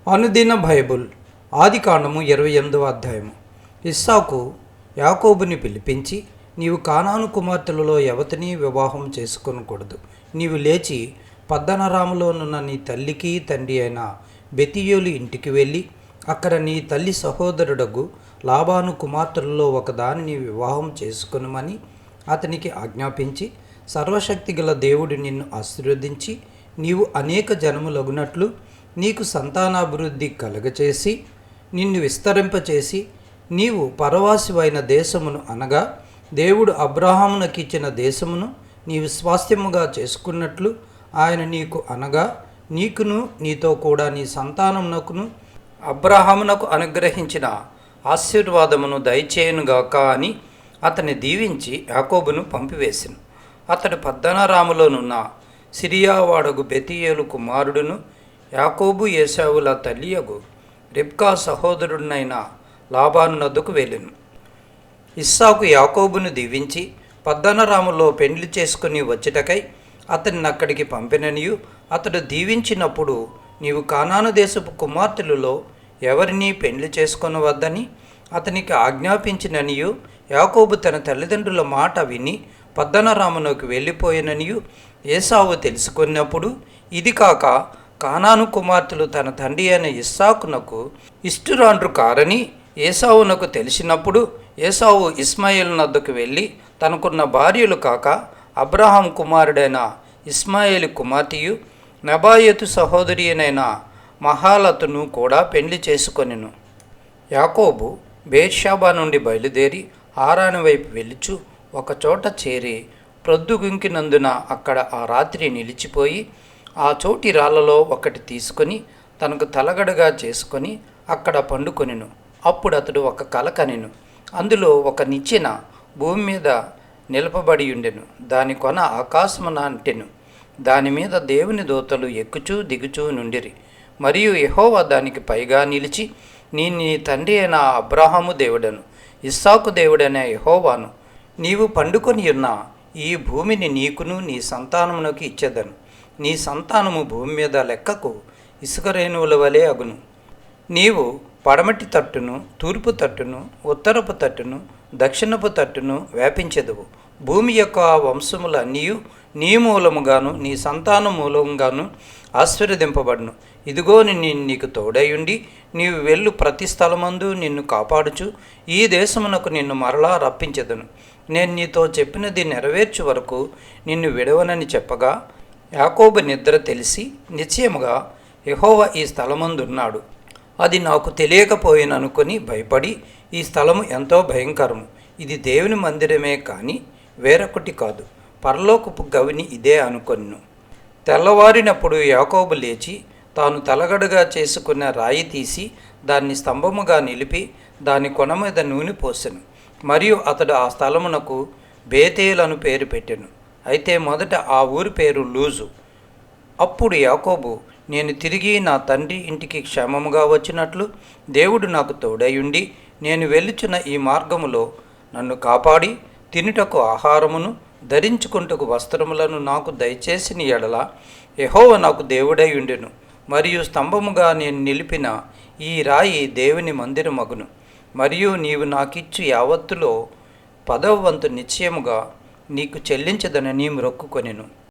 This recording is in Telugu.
అనుదిన బైబుల్ ఆదికాండము 28వ అధ్యాయము. ఇస్సాకు యాకోబుని పిలిపించి, నీవు కానాను కుమార్తెలలో ఎవతిని వివాహం చేసుకొనకూడదు. నీవు లేచి పద్దనరాములోనున్న నీ తల్లికి తండ్రి అయిన బెతియోలు ఇంటికి వెళ్ళి అక్కడ నీ తల్లి సహోదరుడగు లాబాను కుమార్తెలలో ఒకదానిని వివాహం చేసుకొనుమని అతనికి ఆజ్ఞాపించి, సర్వశక్తి గల దేవుడు నిన్ను ఆశీర్వదించి నీవు అనేక జనములగునట్లు నీకు సంతానాభివృద్ధి కలగచేసి నిన్ను విస్తరింపచేసి నీవు పరవాసివైన దేశమును అనగా దేవుడు అబ్రహామునకిచ్చిన దేశమును నీవు స్వాస్థ్యముగా చేసుకున్నట్లు ఆయన నీకు అనగా నీకును నీతో కూడా నీ సంతానమునకును అబ్రహామునకు అనుగ్రహించిన ఆశీర్వాదమును దయచేయునుగాక అని అతన్ని దీవించి యాకోబును పంపివేసెను. అతడు పద్దనరాములోనున్న సిరియావాడగు బెతియేలు కుమారుడును యాకోబు ఏశావుల తల్లియగు రిబ్కా సహోదరుడినైన లాబాను నద్దకు వెళ్ళెను. ఇస్సాకు యాకోబును దీవించి పద్దనరాములో పెండ్లి చేసుకుని వచ్చుటకై అతన్ని అక్కడికి పంపిననియు, అతడు దీవించినప్పుడు నీవు కానాను దేశపు కుమార్తెలలో ఎవరినీ పెండ్లి చేసుకొనవద్దని అతనికి ఆజ్ఞాపించిననియు, యాకోబు తన తల్లిదండ్రుల మాట విని పద్దనరామునకు వెళ్ళిపోయిననియు ఏసావు తెలుసుకున్నప్పుడు, ఇది కాక కానాను కుమార్తెలు తన తండ్రి అయిన ఇస్సాకునకు ఇష్టురాండ్రు కారని ఏసావునకు తెలిసినప్పుడు, ఏసావు ఇస్మాయిల్ నద్దకు వెళ్ళి తనకున్న భార్యలు కాక అబ్రహాం కుమారుడైన ఇస్మాయిల్ కుమార్తెయు నెబాయోతు సహోదరి అయిన మహాలతును కూడా పెండ్లి చేసుకొనెను. యాకోబు బేర్షాబా నుండి బయలుదేరి హారాను వైపు వెళ్ళుచు ఒకచోట చేరి ప్రొద్దుగుంకినందున అక్కడ ఆ రాత్రి నిలిచిపోయి ఆ చోటి రాళ్లలో ఒకటి తీసుకొని తనకు తలగడగా చేసుకొని అక్కడ పండుకొనెను. అప్పుడు అతడు ఒక కల కనెను. అందులో ఒక నిచ్చెన భూమి మీద నిలపబడి ఉండెను. దాని కొన ఆకాశమున అంటెను. దాని మీద దేవుని దూతలు ఎక్కుచూ దిగుచూ నుండిరి. మరియు యెహోవా దానికి పైగా నిలిచి, నీ తండ్రి అయిన అబ్రహాము దేవుడను ఇస్సాకు దేవుడైన యెహోవాను నీవు పండుకొని ఉన్న ఈ భూమిని నీకును నీ సంతానమునకు ఇచ్చేదను. నీ సంతానము భూమి మీద లెక్కకు ఇసుక రేణువుల వలె అగును. నీవు పడమటి తట్టును, తూర్పు తట్టును, ఉత్తరపు తట్టును, దక్షిణపు తట్టును వ్యాపించెదవు. భూమి యొక్క వంశములన్నీ నీ మూలముగాను నీ సంతాన మూలముగాను ఆశీర్వదింపబడును. ఇదిగో నేను నీకు తోడయుండి నీవు వెళ్ళు ప్రతి స్థలమందు నిన్ను కాపాడుచు ఈ దేశమునకు నిన్ను మరలా రప్పించెదను. నేను నీతో చెప్పినది నెరవేర్చు వరకు నిన్ను విడవనని చెప్పగా, యాకోబు నిద్ర తెలిసి నిశ్చయముగా యెహోవా ఈ స్థలమందున్నాడు, అది నాకు తెలియకపోయిననుకొని భయపడి, ఈ స్థలము ఎంతో భయంకరము, ఇది దేవుని మందిరమే కానీ వేరొకటి కాదు, పరలోకపు గవిని ఇదే అనుకొనిను. తెల్లవారినప్పుడు యాకోబు లేచి తాను తలగడగా చేసుకున్న రాయి తీసి దాన్ని స్తంభముగా నిలిపి దాని కొన మీద నూనె పోసెను. మరియు అతడు ఆ స్థలమునకు బేతేలను పేరు పెట్టెను. అయితే మొదట ఆ ఊరి పేరు లూజు. అప్పుడు యాకోబు, నేను తిరిగి నా తండ్రి ఇంటికి క్షేమముగా వచ్చినట్లు దేవుడు నాకు తోడయుండి నేను వెళ్ళుచున్న ఈ మార్గములో నన్ను కాపాడి తినుటకు ఆహారమును ధరించుకుంటకు వస్త్రములను నాకు దయచేసిన ఎడల యెహోవా నాకు దేవుడై ఉండెను. మరియు స్తంభముగా నేను నిలిపిన ఈ రాయి దేవుని మందిరమగును. మరియు నీవు నాకిచ్చు యావత్తులో 10వ వంతు నిశ్చయముగా నీకు చెల్లించదనని మ్రొక్కుకొనెను.